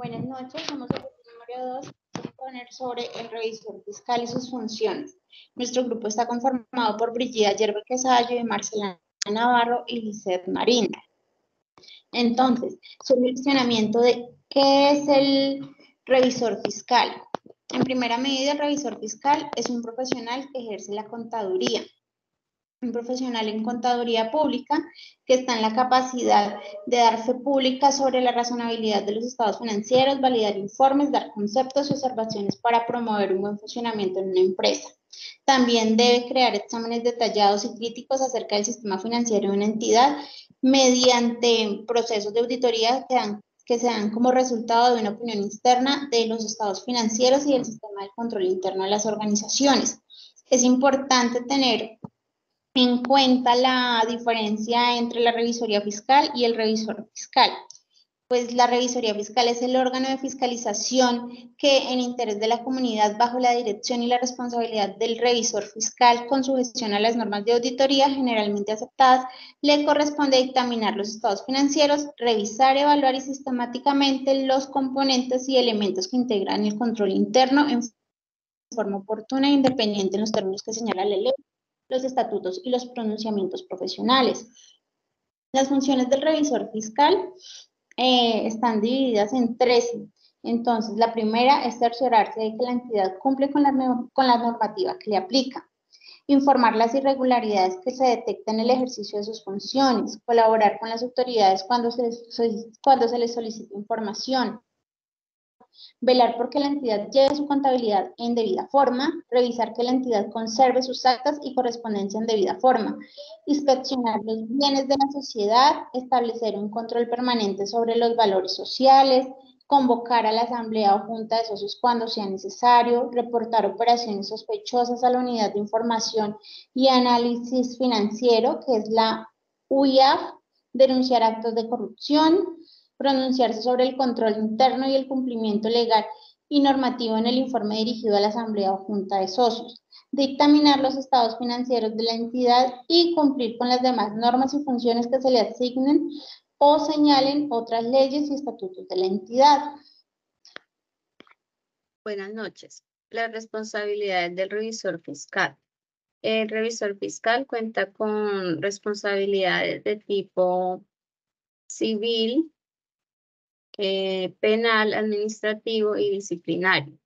Buenas noches, somos el grupo número 2. Vamos a poner sobre el revisor fiscal y sus funciones. Nuestro grupo está conformado por Brigida Yerbe Quesayo y Marcela Navarro y Lizeth Marín. Entonces, sobre el funcionamiento de qué es el revisor fiscal. En primera medida, el revisor fiscal es un profesional que ejerce la contaduría. Un profesional en contaduría pública que está en la capacidad de dar fe pública sobre la razonabilidad de los estados financieros, validar informes, dar conceptos y observaciones para promover un buen funcionamiento en una empresa. También debe crear exámenes detallados y críticos acerca del sistema financiero de una entidad mediante procesos de auditoría que se dan como resultado de una opinión externa de los estados financieros y del sistema de control interno de las organizaciones. Es importante tener en cuenta la diferencia entre la revisoría fiscal y el revisor fiscal. Pues la revisoría fiscal es el órgano de fiscalización que en interés de la comunidad, bajo la dirección y la responsabilidad del revisor fiscal con sujeción a las normas de auditoría generalmente aceptadas, le corresponde dictaminar los estados financieros, revisar, evaluar y sistemáticamente los componentes y elementos que integran el control interno en forma oportuna e independiente en los términos que señala la ley, los estatutos y los pronunciamientos profesionales. Las funciones del revisor fiscal están divididas en 13. Entonces, la primera es cerciorarse de que la entidad cumple con la normativa que le aplica, informar las irregularidades que se detectan en el ejercicio de sus funciones, colaborar con las autoridades cuando se les solicite información, velar porque la entidad lleve su contabilidad en debida forma, revisar que la entidad conserve sus actas y correspondencia en debida forma, inspeccionar los bienes de la sociedad, establecer un control permanente sobre los valores sociales, convocar a la asamblea o junta de socios cuando sea necesario, reportar operaciones sospechosas a la unidad de información y análisis financiero, que es la UIAF, denunciar actos de corrupción, pronunciarse sobre el control interno y el cumplimiento legal y normativo en el informe dirigido a la asamblea o junta de socios, dictaminar los estados financieros de la entidad y cumplir con las demás normas y funciones que se le asignen o señalen otras leyes y estatutos de la entidad. Buenas noches. Las responsabilidades del revisor fiscal. El revisor fiscal cuenta con responsabilidades de tipo civil, penal, administrativo y disciplinario.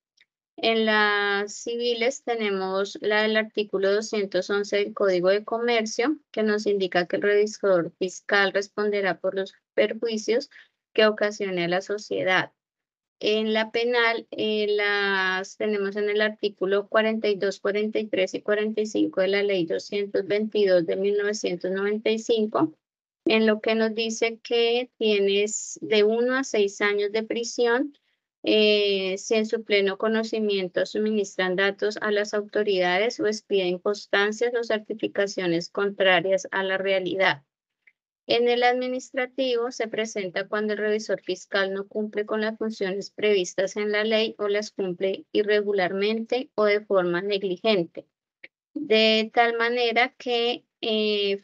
En las civiles tenemos la del artículo 211 del Código de Comercio, que nos indica que el revisor fiscal responderá por los perjuicios que ocasione a la sociedad. En la penal las tenemos en el artículo 42, 43 y 45 de la Ley 222 de 1995, en lo que nos dice que tienes de 1 a 6 años de prisión si en su pleno conocimiento suministran datos a las autoridades o expiden constancias o certificaciones contrarias a la realidad. En el administrativo se presenta cuando el revisor fiscal no cumple con las funciones previstas en la ley o las cumple irregularmente o de forma negligente, de tal manera que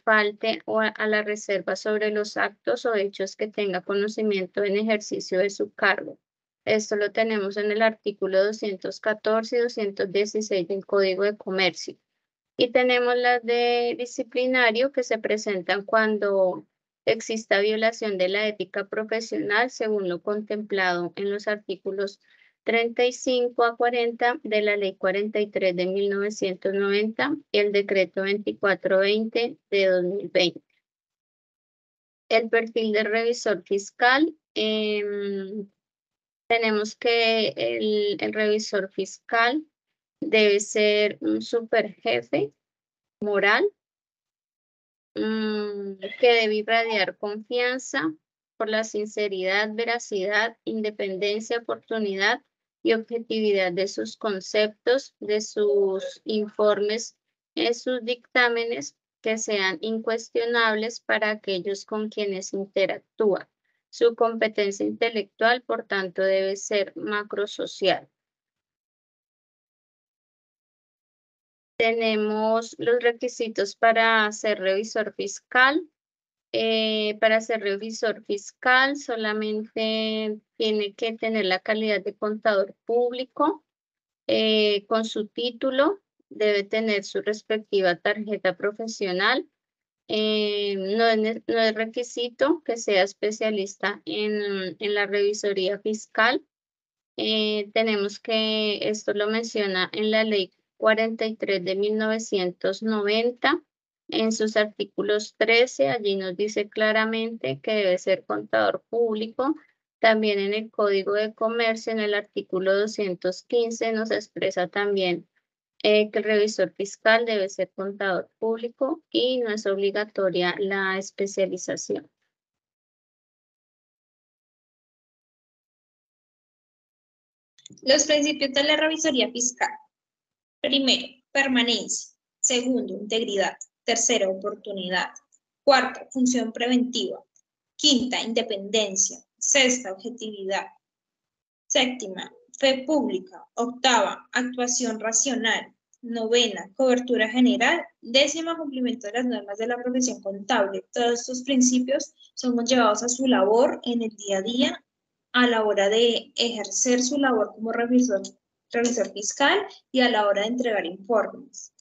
falte a la reserva sobre los actos o hechos que tenga conocimiento en ejercicio de su cargo. Esto lo tenemos en el artículo 214 y 216 del Código de Comercio. Y tenemos las de disciplinario que se presentan cuando exista violación de la ética profesional según lo contemplado en los artículos 35 a 40 de la Ley 43 de 1990 y el Decreto 2420 de 2020. El perfil del revisor fiscal. Tenemos que el revisor fiscal debe ser un superjefe moral que debe irradiar confianza por la sinceridad, veracidad, independencia, oportunidad y objetividad de sus conceptos, de sus informes, de sus dictámenes que sean incuestionables para aquellos con quienes interactúa. Su competencia intelectual, por tanto, debe ser macrosocial. Tenemos los requisitos para ser revisor fiscal. Para ser revisor fiscal solamente tiene que tener la calidad de contador público con su título, debe tener su respectiva tarjeta profesional. No es requisito que sea especialista en la revisoría fiscal. Tenemos que, esto lo menciona en la ley 43 de 1990, en sus artículos 13, allí nos dice claramente que debe ser contador público. También en el Código de Comercio, en el artículo 215, nos expresa también que el revisor fiscal debe ser contador público y no es obligatoria la especialización. Los principios de la revisoría fiscal. Primero, permanencia. Segundo, integridad. Tercero, oportunidad. Cuarta, función preventiva. Quinta, independencia. Sexta, objetividad. Séptima, fe pública. Octava, actuación racional. Novena, cobertura general. Décima, cumplimiento de las normas de la profesión contable. Todos estos principios son llevados a su labor en el día a día a la hora de ejercer su labor como revisor fiscal y a la hora de entregar informes.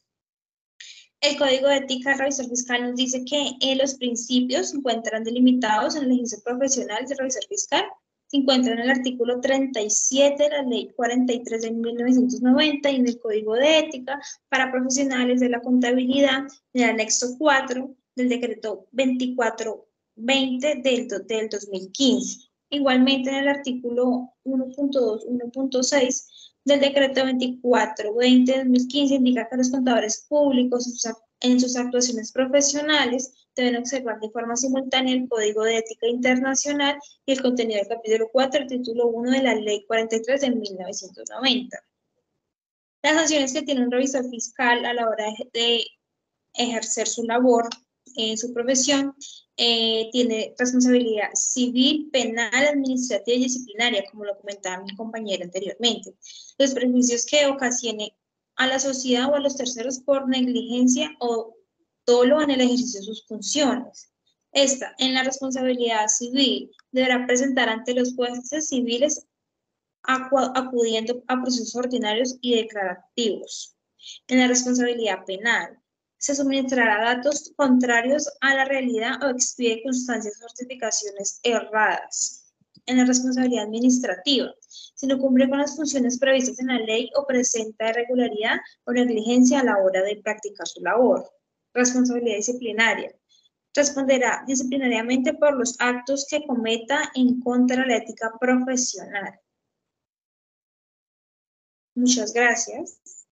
El Código de Ética del Revisor Fiscal nos dice que los principios se encuentran delimitados en el ejercicio profesional del revisor fiscal. Se encuentra en el artículo 37 de la Ley 43 de 1990 y en el Código de Ética para profesionales de la contabilidad en el anexo 4 del decreto 2420 del 2015. Igualmente en el artículo 1.2, 1.6 del decreto 2420 de 2015 indica que los contadores públicos en sus actuaciones profesionales deben observar de forma simultánea el Código de Ética Internacional y el contenido del capítulo 4, el título 1 de la Ley 43 de 1990. Las sanciones que tiene un revisor fiscal a la hora de ejercer su labor en su profesión, tiene responsabilidad civil, penal, administrativa y disciplinaria, como lo comentaba mi compañera anteriormente. Los perjuicios que ocasione a la sociedad o a los terceros por negligencia o dolo en el ejercicio de sus funciones. Esta, en la responsabilidad civil, deberá presentar ante los jueces civiles acudiendo a procesos ordinarios y declarativos. En la responsabilidad penal, se suministrará datos contrarios a la realidad o expide circunstancias o certificaciones erradas. En la responsabilidad administrativa, si no cumple con las funciones previstas en la ley o presenta irregularidad o negligencia a la hora de practicar su labor. Responsabilidad disciplinaria. Responderá disciplinariamente por los actos que cometa en contra de la ética profesional. Muchas gracias.